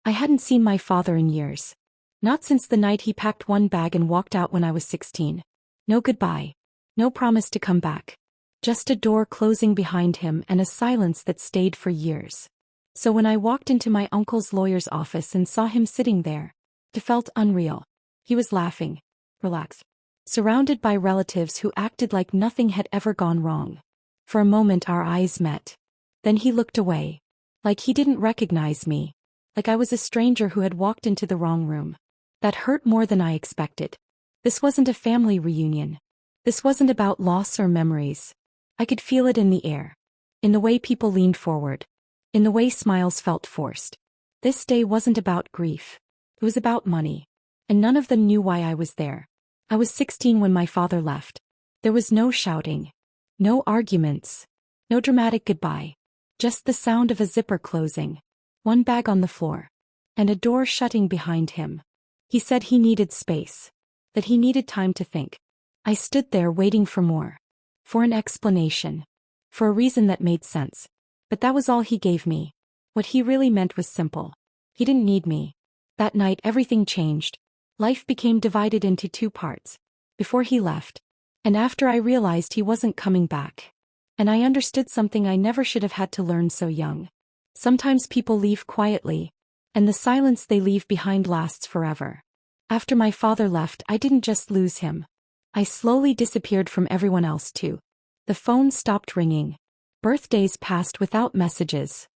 I hadn't seen my father in years. Not since the night he packed one bag and walked out when I was 16. No goodbye. No promise to come back. Just a door closing behind him and a silence that stayed for years. So when I walked into my uncle's lawyer's office and saw him sitting there, it felt unreal. He was laughing, relaxed, surrounded by relatives who acted like nothing had ever gone wrong. For a moment our eyes met. Then he looked away. Like he didn't recognize me. Like I was a stranger who had walked into the wrong room. That hurt more than I expected. This wasn't a family reunion. This wasn't about loss or memories. I could feel it in the air. In the way people leaned forward. In the way smiles felt forced. This day wasn't about grief. It was about money. And none of them knew why I was there. I was 16 when my father left. There was no shouting. No arguments. No dramatic goodbye. Just the sound of a zipper closing. One bag on the floor. And a door shutting behind him. He said he needed space. That he needed time to think. I stood there waiting for more. For an explanation. For a reason that made sense. But that was all he gave me. What he really meant was simple. He didn't need me. That night everything changed. Life became divided into two parts. Before he left. And after I realized he wasn't coming back. And I understood something I never should have had to learn so young. Sometimes people leave quietly. And the silence they leave behind lasts forever. After my father left, I didn't just lose him. I slowly disappeared from everyone else too. The phone stopped ringing. Birthdays passed without messages.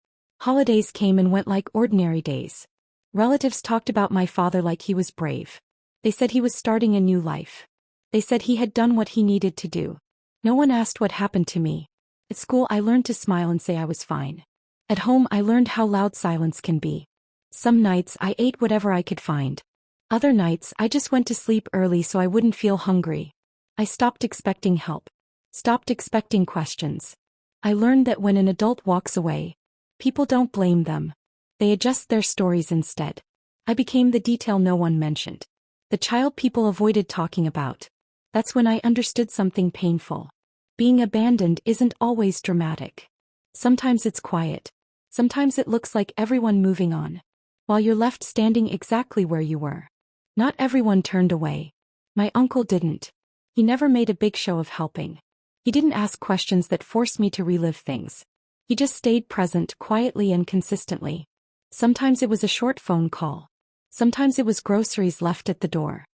Holidays came and went like ordinary days. Relatives talked about my father like he was brave. They said he was starting a new life. They said he had done what he needed to do. No one asked what happened to me. At school I learned to smile and say I was fine. At home I learned how loud silence can be. Some nights I ate whatever I could find. Other nights I just went to sleep early so I wouldn't feel hungry. I stopped expecting help. Stopped expecting questions. I learned that when an adult walks away, people don't blame them. They adjust their stories instead. I became the detail no one mentioned. The child people avoided talking about. That's when I understood something painful. Being abandoned isn't always dramatic. Sometimes it's quiet. Sometimes it looks like everyone moving on. While you're left standing exactly where you were. Not everyone turned away. My uncle didn't. He never made a big show of helping. He didn't ask questions that forced me to relive things. He just stayed present quietly and consistently. Sometimes it was a short phone call. Sometimes it was groceries left at the door.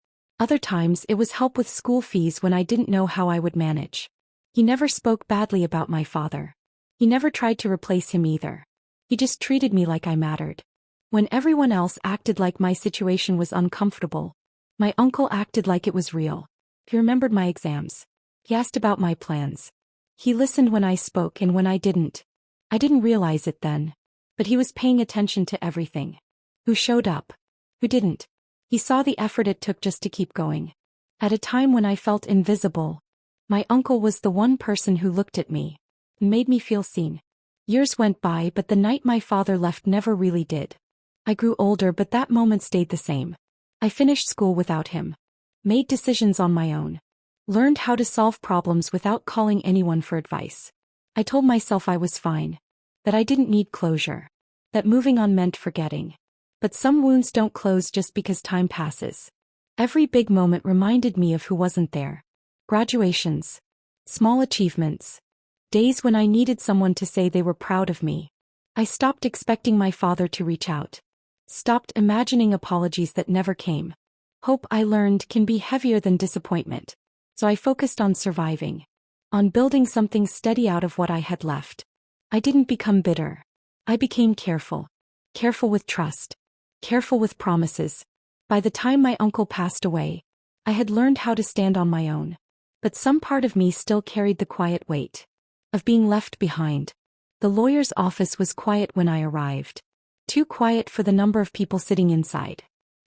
Other times it was help with school fees when I didn't know how I would manage. He never spoke badly about my father. He never tried to replace him either. He just treated me like I mattered. When everyone else acted like my situation was uncomfortable, my uncle acted like it was real. He remembered my exams. He asked about my plans. He listened when I spoke and when I didn't. I didn't realize it then. But he was paying attention to everything. Who showed up? Who didn't? He saw the effort it took just to keep going. At a time when I felt invisible, my uncle was the one person who looked at me and made me feel seen. Years went by, but the night my father left never really did. I grew older, but that moment stayed the same. I finished school without him. Made decisions on my own. Learned how to solve problems without calling anyone for advice. I told myself I was fine. That I didn't need closure. That moving on meant forgetting. But some wounds don't close just because time passes. Every big moment reminded me of who wasn't there. Graduations. Small achievements. Days when I needed someone to say they were proud of me. I stopped expecting my father to reach out. Stopped imagining apologies that never came. Hope, I learned, can be heavier than disappointment. So I focused on surviving. On building something steady out of what I had left. I didn't become bitter. I became careful. Careful with trust. Careful with promises. By the time my uncle passed away, I had learned how to stand on my own. But some part of me still carried the quiet weight of being left behind. The lawyer's office was quiet when I arrived. Too quiet for the number of people sitting inside.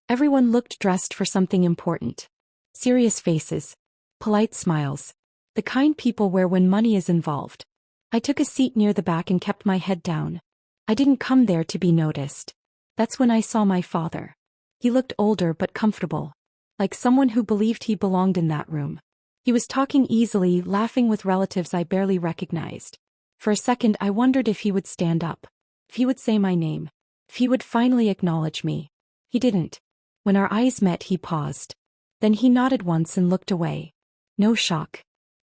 Everyone looked dressed for something important. Serious faces. Polite smiles. The kind people wear when money is involved. I took a seat near the back and kept my head down. I didn't come there to be noticed. That's when I saw my father. He looked older but comfortable. Like someone who believed he belonged in that room. He was talking easily, laughing with relatives I barely recognized. For a second I wondered if he would stand up. If he would say my name. If he would finally acknowledge me. He didn't. When our eyes met, he paused. Then he nodded once and looked away. No shock.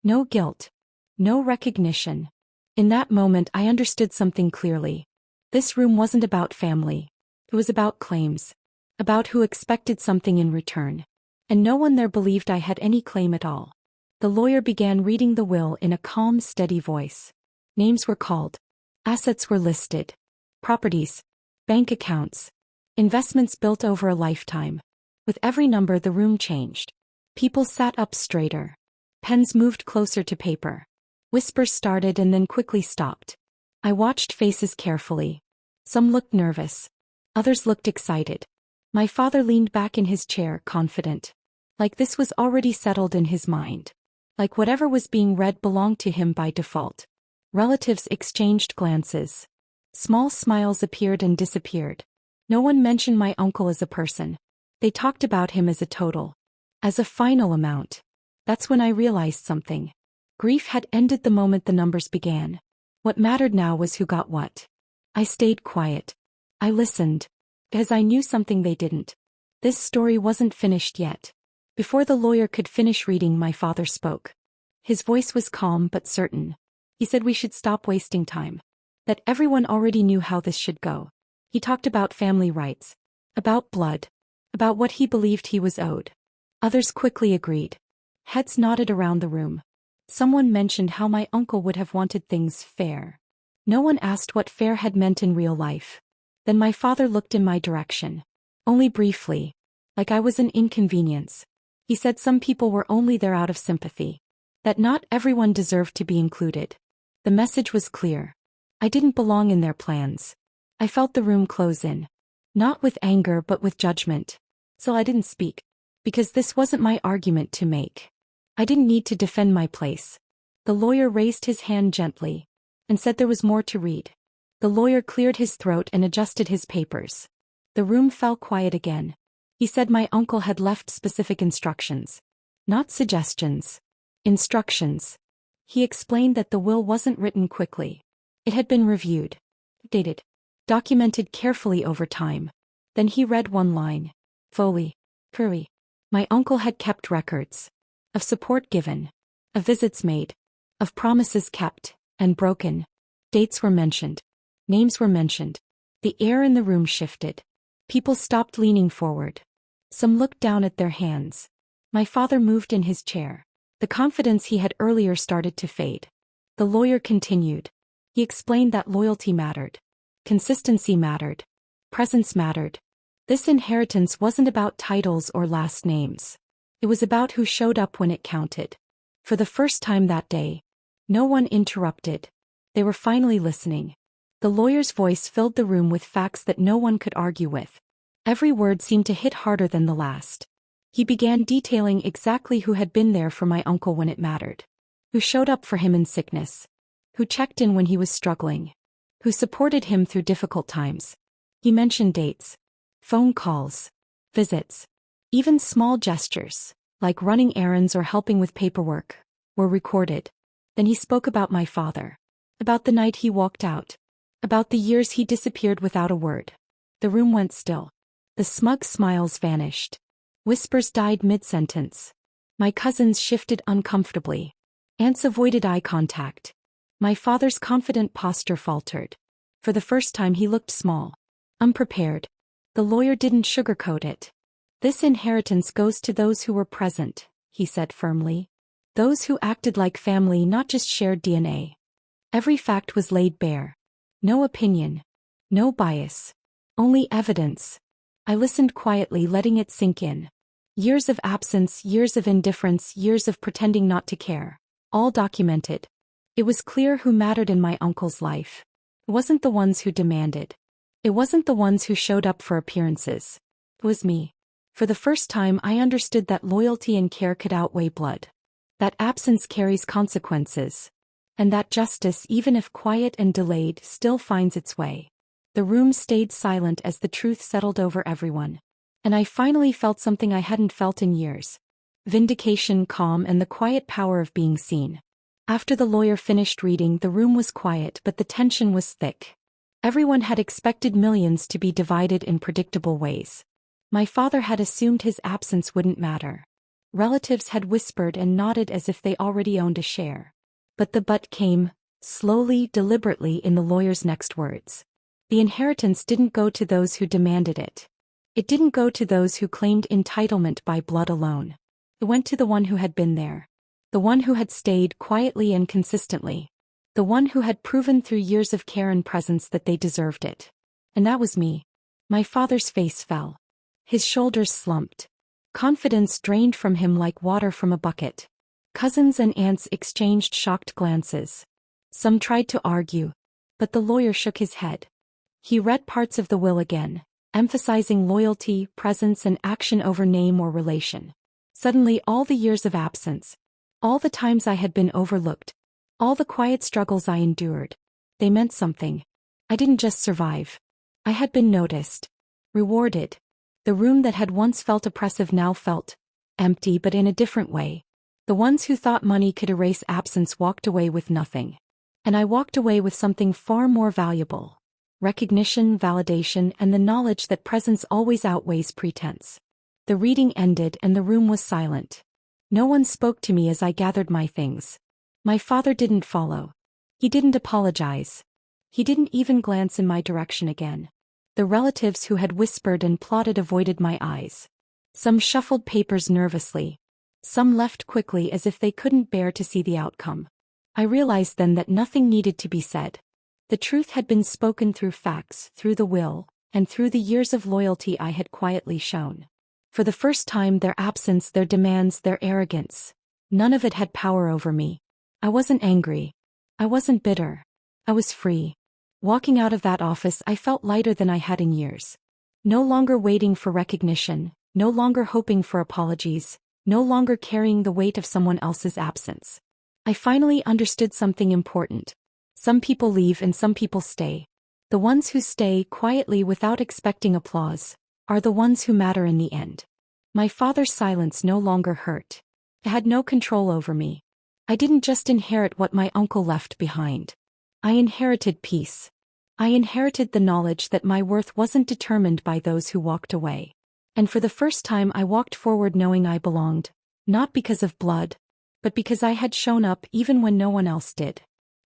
No guilt. No recognition. In that moment, I understood something clearly. This room wasn't about family. It was about claims. About who expected something in return. And no one there believed I had any claim at all. The lawyer began reading the will in a calm, steady voice. Names were called. Assets were listed. Properties. Bank accounts. Investments built over a lifetime. With every number, the room changed. People sat up straighter. Pens moved closer to paper. Whispers started and then quickly stopped. I watched faces carefully. Some looked nervous. Others looked excited. My father leaned back in his chair, confident. Like this was already settled in his mind. Like whatever was being read belonged to him by default. Relatives exchanged glances. Small smiles appeared and disappeared. No one mentioned my uncle as a person. They talked about him as a total. As a final amount. That's when I realized something. Grief had ended the moment the numbers began. What mattered now was who got what. I stayed quiet. I listened. Because I knew something they didn't. This story wasn't finished yet. Before the lawyer could finish reading, my father spoke. His voice was calm but certain. He said we should stop wasting time. That everyone already knew how this should go. He talked about family rights. About blood. About what he believed he was owed. Others quickly agreed. Heads nodded around the room. Someone mentioned how my uncle would have wanted things fair. No one asked what fair had meant in real life. Then my father looked in my direction. Only briefly. Like I was an inconvenience. He said some people were only there out of sympathy. That not everyone deserved to be included. The message was clear. I didn't belong in their plans. I felt the room close in. Not with anger but with judgment. So I didn't speak. Because this wasn't my argument to make. I didn't need to defend my place. The lawyer raised his hand gently. And said there was more to read. The lawyer cleared his throat and adjusted his papers. The room fell quiet again. He said my uncle had left specific instructions. Not suggestions. Instructions. He explained that the will wasn't written quickly. It had been reviewed. Dated. Documented carefully over time. Then he read one line. Foley. Curry. My uncle had kept records. Of support given. Of visits made. Of promises kept, and broken. Dates were mentioned. Names were mentioned. The air in the room shifted. People stopped leaning forward. Some looked down at their hands. My father moved in his chair. The confidence he had earlier started to fade. The lawyer continued. He explained that loyalty mattered. Consistency mattered. Presence mattered. This inheritance wasn't about titles or last names. It was about who showed up when it counted. For the first time that day, no one interrupted. They were finally listening. The lawyer's voice filled the room with facts that no one could argue with. Every word seemed to hit harder than the last. He began detailing exactly who had been there for my uncle when it mattered. Who showed up for him in sickness. Who checked in when he was struggling. Who supported him through difficult times. He mentioned dates. Phone calls. Visits. Even small gestures, like running errands or helping with paperwork, were recorded. Then he spoke about my father. About the night he walked out. About the years he disappeared without a word. The room went still. The smug smiles vanished. Whispers died mid-sentence. My cousins shifted uncomfortably. Aunts avoided eye contact. My father's confident posture faltered. For the first time he looked small. Unprepared. The lawyer didn't sugarcoat it. This inheritance goes to those who were present, he said firmly. Those who acted like family, not just shared DNA. Every fact was laid bare. No opinion. No bias. Only evidence. I listened quietly, letting it sink in. Years of absence, years of indifference, years of pretending not to care. All documented. It was clear who mattered in my uncle's life. It wasn't the ones who demanded. It wasn't the ones who showed up for appearances. It was me. For the first time I understood that loyalty and care could outweigh blood. That absence carries consequences. And that justice, even if quiet and delayed, still finds its way. The room stayed silent as the truth settled over everyone. And I finally felt something I hadn't felt in years. Vindication, calm, and the quiet power of being seen. After the lawyer finished reading, the room was quiet but the tension was thick. Everyone had expected millions to be divided in predictable ways. My father had assumed his absence wouldn't matter. Relatives had whispered and nodded as if they already owned a share. But the but came, slowly, deliberately, in the lawyer's next words. The inheritance didn't go to those who demanded it. It didn't go to those who claimed entitlement by blood alone. It went to the one who had been there. The one who had stayed quietly and consistently. The one who had proven through years of care and presence that they deserved it. And that was me. My father's face fell. His shoulders slumped. Confidence drained from him like water from a bucket. Cousins and aunts exchanged shocked glances. Some tried to argue, but the lawyer shook his head. He read parts of the will again, emphasizing loyalty, presence, and action over name or relation. Suddenly, all the years of absence, all the times I had been overlooked, all the quiet struggles I endured, they meant something. I didn't just survive. I had been noticed, rewarded. The room that had once felt oppressive now felt empty, but in a different way. The ones who thought money could erase absence walked away with nothing. And I walked away with something far more valuable. Recognition, validation, and the knowledge that presence always outweighs pretense. The reading ended and the room was silent. No one spoke to me as I gathered my things. My father didn't follow. He didn't apologize. He didn't even glance in my direction again. The relatives who had whispered and plotted avoided my eyes. Some shuffled papers nervously. Some left quickly as if they couldn't bear to see the outcome. I realized then that nothing needed to be said. The truth had been spoken through facts, through the will, and through the years of loyalty I had quietly shown. For the first time, their absence, their demands, their arrogance, none of it had power over me. I wasn't angry. I wasn't bitter. I was free. Walking out of that office, I felt lighter than I had in years. No longer waiting for recognition, no longer hoping for apologies, no longer carrying the weight of someone else's absence. I finally understood something important. Some people leave and some people stay. The ones who stay quietly without expecting applause are the ones who matter in the end. My father's silence no longer hurt. It had no control over me. I didn't just inherit what my uncle left behind. I inherited peace. I inherited the knowledge that my worth wasn't determined by those who walked away. And for the first time I walked forward knowing I belonged, not because of blood, but because I had shown up even when no one else did.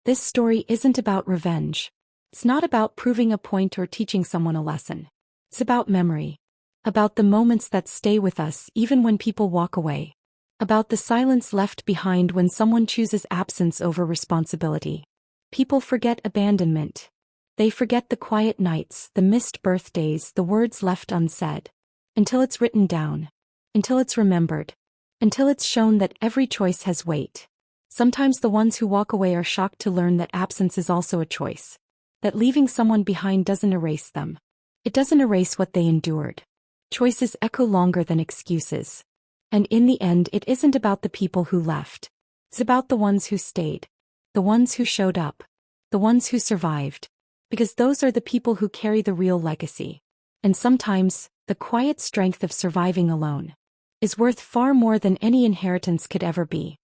This story isn't about revenge. It's not about proving a point or teaching someone a lesson. It's about memory. About the moments that stay with us even when people walk away. About the silence left behind when someone chooses absence over responsibility. People forget abandonment. They forget the quiet nights, the missed birthdays, the words left unsaid. Until it's written down. Until it's remembered. Until it's shown that every choice has weight. Sometimes the ones who walk away are shocked to learn that absence is also a choice. That leaving someone behind doesn't erase them. It doesn't erase what they endured. Choices echo longer than excuses. And in the end, it isn't about the people who left. It's about the ones who stayed. The ones who showed up. The ones who survived. Because those are the people who carry the real legacy. And sometimes, the quiet strength of surviving alone is worth far more than any inheritance could ever be.